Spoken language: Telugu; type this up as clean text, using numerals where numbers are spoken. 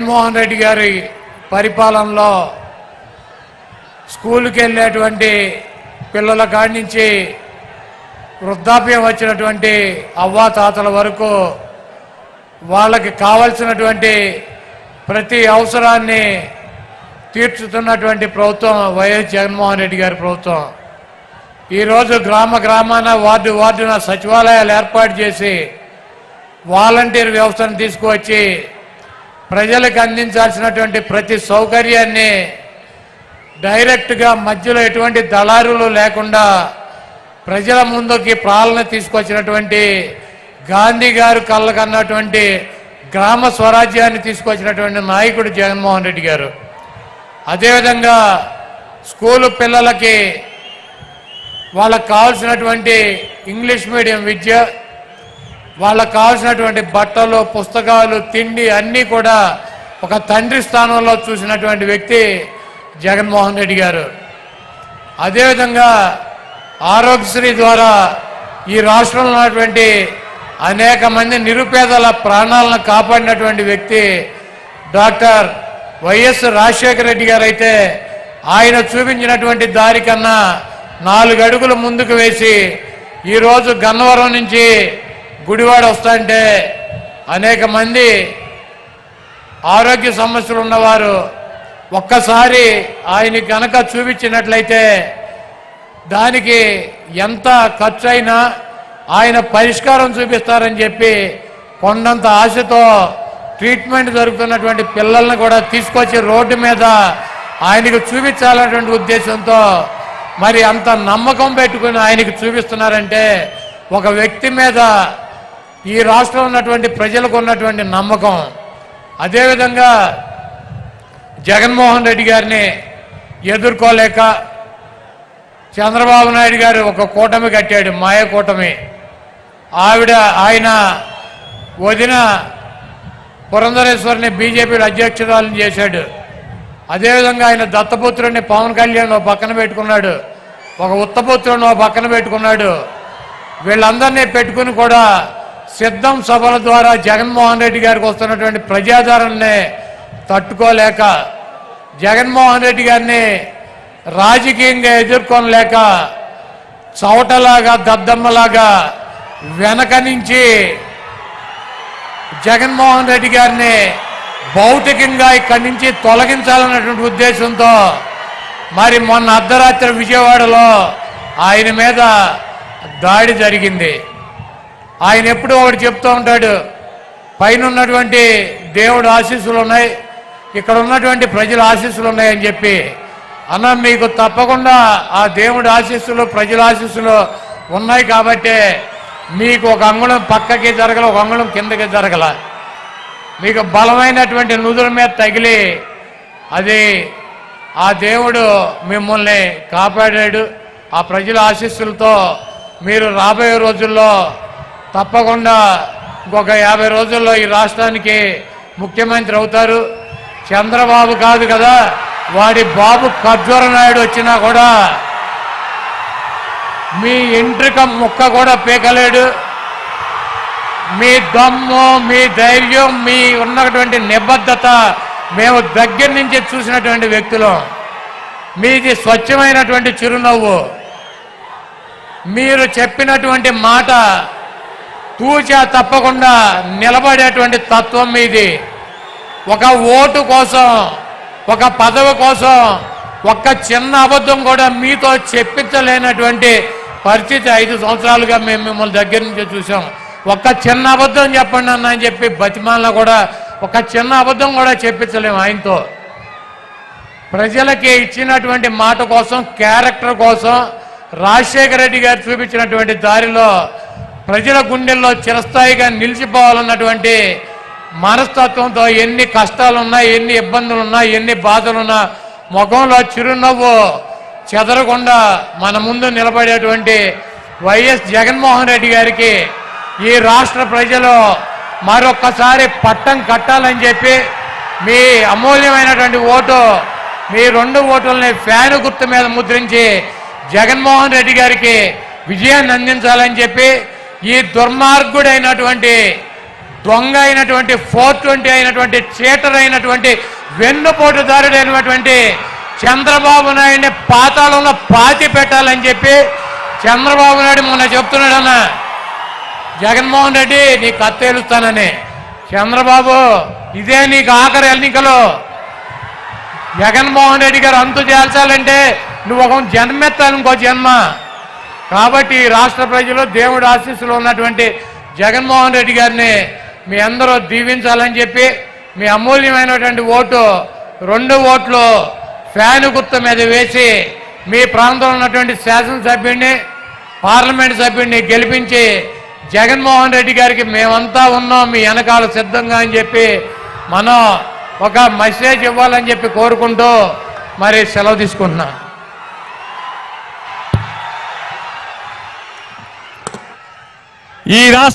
జగన్మోహన్ రెడ్డి గారి పరిపాలనలో స్కూల్కి వెళ్ళేటువంటి పిల్లల కాడి నుంచి వృద్ధాప్యం వచ్చినటువంటి అవ్వాతాతల వరకు వాళ్ళకి కావాల్సినటువంటి ప్రతి అవసరాన్ని తీర్చుతున్నటువంటి ప్రభుత్వం వైఎస్ జగన్మోహన్ రెడ్డి గారి ప్రభుత్వం. ఈరోజు గ్రామ గ్రామాన వార్డు వార్డున సచివాలయాలు ఏర్పాటు చేసి వాలంటీర్ వ్యవస్థను తీసుకువచ్చి ప్రజలకు అందించాల్సినటువంటి ప్రతి సౌకర్యాన్ని డైరెక్ట్గా మధ్యలో ఎటువంటి దళారులు లేకుండా ప్రజల ముందుకి పాలన తీసుకొచ్చినటువంటి గాంధీ గారు కళ్ళకన్నటువంటి గ్రామ స్వరాజ్యాన్ని తీసుకొచ్చినటువంటి నాయకుడు జగన్మోహన్ రెడ్డి గారు. అదేవిధంగా స్కూలు పిల్లలకి వాళ్ళకు కావాల్సినటువంటి ఇంగ్లీష్ మీడియం విద్య, వాళ్ళకు కావాల్సినటువంటి బట్టలు, పుస్తకాలు, తిండి అన్నీ కూడా ఒక తండ్రి స్థానంలో చూసినటువంటి వ్యక్తి జగన్మోహన్ రెడ్డి గారు. అదేవిధంగా ఆరోగ్యశ్రీ ద్వారా ఈ రాష్ట్రంలో ఉన్నటువంటి అనేక మంది నిరుపేదల ప్రాణాలను కాపాడినటువంటి వ్యక్తి డాక్టర్ వైఎస్ రాజశేఖర రెడ్డి గారు. అయితే ఆయన చూపించినటువంటి దారి కన్నా 4 అడుగులు ముందుకు వేసి ఈరోజు గన్నవరం నుంచి గుడివాడ వస్తుంటే అనేక మంది ఆరోగ్య సమస్యలు ఉన్నవారు ఒక్కసారి ఆయన కనుక చూపించినట్లయితే దానికి ఎంత ఖర్చు అయినా ఆయన పరిష్కారం చూపిస్తారని చెప్పి కొండంత ఆశతో ట్రీట్మెంట్ జరుగుతున్నటువంటి పిల్లల్ని కూడా తీసుకొచ్చి రోడ్డు మీద ఆయనకు చూపించాలన్నటువంటి ఉద్దేశంతో మరి అంత నమ్మకం పెట్టుకుని ఆయనకు చూపిస్తున్నారంటే ఒక వ్యక్తి మీద ఈ రాష్ట్రంలో ఉన్నటువంటి ప్రజలకు ఉన్నటువంటి నమ్మకం. అదేవిధంగా జగన్మోహన్ రెడ్డి గారిని ఎదుర్కోలేక చంద్రబాబు నాయుడు గారు ఒక కూటమి కట్టాడు, మాయ కూటమి. ఆయన వదిన పురంధరేశ్వరిని బీజేపీలో అధ్యక్షురాలను చేశాడు. అదేవిధంగా ఆయన దత్తపుత్రుడిని పవన్ కళ్యాణ్ ఓ పక్కన పెట్టుకున్నాడు, ఒక ఉత్తపుత్రుడిని ఓ పక్కన పెట్టుకున్నాడు. వీళ్ళందరినీ పెట్టుకుని కూడా సిద్ధం సభల ద్వారా జగన్మోహన్ రెడ్డి గారికి వస్తున్నటువంటి ప్రజాదరణని తట్టుకోలేక జగన్మోహన్ రెడ్డి గారిని రాజకీయంగా ఎదుర్కొనలేక చవటలాగా దద్దమ్మలాగా వెనక నుంచి జగన్మోహన్ రెడ్డి గారిని భౌతికంగా ఇక్కడి నుంచి తొలగించాలన్నటువంటి ఉద్దేశంతో మరి మొన్న అర్ధరాత్రి విజయవాడలో ఆయన మీద దాడి జరిగింది. ఆయన ఎప్పుడూ ఒకటి చెప్తూ ఉంటాడు, పైన ఉన్నటువంటి దేవుడు ఆశీస్సులు ఉన్నాయి, ఇక్కడ ఉన్నటువంటి ప్రజల ఆశీస్సులు ఉన్నాయని చెప్పి. అన్న మీకు తప్పకుండా ఆ దేవుడి ఆశీస్సులు ప్రజల ఆశీస్సులు ఉన్నాయి కాబట్టి మీకు ఒక అంగుళం పక్కకి జరగల, ఒక అంగుళం కిందకి జరగల, మీకు బలమైనటువంటి నుదుల మీద తగిలి అది ఆ దేవుడు మిమ్మల్ని కాపాడాడు. ఆ ప్రజల ఆశీస్సులతో మీరు రాబోయే రోజుల్లో తప్పకుండా ఇంకొక 50 రోజుల్లో ఈ రాష్ట్రానికి ముఖ్యమంత్రి అవుతారు. చంద్రబాబు కాదు కదా, వాడి బాబు ఖర్జూర నాయుడు వచ్చినా కూడా మీ ఎంట్రిక ముక్క కూడా పీకలేడు. మీ దమ్ము, మీ ధైర్యం, మీ ఉన్నటువంటి నిబద్ధత మేము దగ్గర నుంచి చూసినటువంటి వ్యక్తులు. మీది స్వచ్ఛమైనటువంటి చిరునవ్వు, మీరు చెప్పినటువంటి మాట తూచా తప్పకుండా నిలబడేటువంటి తత్వం మీది. ఒక ఓటు కోసం, ఒక పదవి కోసం ఒక్క చిన్న అబద్ధం కూడా మీతో చెప్పించలేనటువంటి పరిస్థితి 5 సంవత్సరాలుగా మేము మిమ్మల్ని దగ్గర నుంచి చూసాం. ఒక్క చిన్న అబద్ధం చెప్పండి అన్న అని చెప్పి బతిమాలను కూడా ఒక చిన్న అబద్ధం కూడా చెప్పించలేము ఆయనతో. ప్రజలకి ఇచ్చినటువంటి మాట కోసం, క్యారెక్టర్ కోసం రాజశేఖర రెడ్డి గారు చూపించినటువంటి దారిలో ప్రజల గుండెల్లో చిరస్థాయిగా నిలిచిపోవాలన్నటువంటి మనస్తత్వంతో ఎన్ని కష్టాలున్నా, ఎన్ని ఇబ్బందులున్నా, ఎన్ని బాధలున్నా ముఖంలో చిరునవ్వు చెదరకుండా మన ముందు నిలబడేటువంటి వైఎస్ జగన్మోహన్ రెడ్డి గారికి ఈ రాష్ట్ర ప్రజలు మరొక్కసారి పట్టం కట్టాలని చెప్పి మీ అమూల్యమైనటువంటి ఓటు, మీ 2 ఓటుల్ని ఫ్యాను గుర్తు మీద ముద్రించి జగన్మోహన్ రెడ్డి గారికి విజయాన్ని అందించాలని చెప్పి ఈ దుర్మార్గుడైనటువంటి దొంగ అయినటువంటి 420 అయినటువంటి చీటర్ అయినటువంటి వెన్నుపోటుదారుడు అయినటువంటి చంద్రబాబు నాయుడిని పాతాళంలో పాతి పెట్టాలని చెప్పి చంద్రబాబు నాయుడు మొన్న చెప్తున్నాడన్న జగన్మోహన్ రెడ్డి నీ కత్తేలుస్తానని. చంద్రబాబు ఇదే నీకు ఆఖరి ఎన్నికలు. జగన్మోహన్ రెడ్డి గారు అంతు చేల్చాలంటే నువ్వు ఒక జన్మెత్తాను, ఇంకో జన్మ. కాబట్టి రాష్ట్ర ప్రజలు దేవుడి ఆశీస్సులు ఉన్నటువంటి జగన్మోహన్ రెడ్డి గారిని మీ అందరూ దీవించాలని చెప్పి మీ అమూల్యమైనటువంటి ఓటు 2 ఓట్లు ఫ్యాను గుర్తు మీద వేసి మీ ప్రాంతంలో ఉన్నటువంటి శాసనసభ్యుడిని పార్లమెంట్ సభ్యుడిని గెలిపించి జగన్మోహన్ రెడ్డి గారికి మేమంతా ఉన్నాం మీ వెనకాల సిద్ధంగా అని చెప్పి మనం ఒక మెసేజ్ ఇవ్వాలని చెప్పి కోరుకుంటూ మరి సెలవు తీసుకుంటున్నాం. ఈ రాష్ట్ర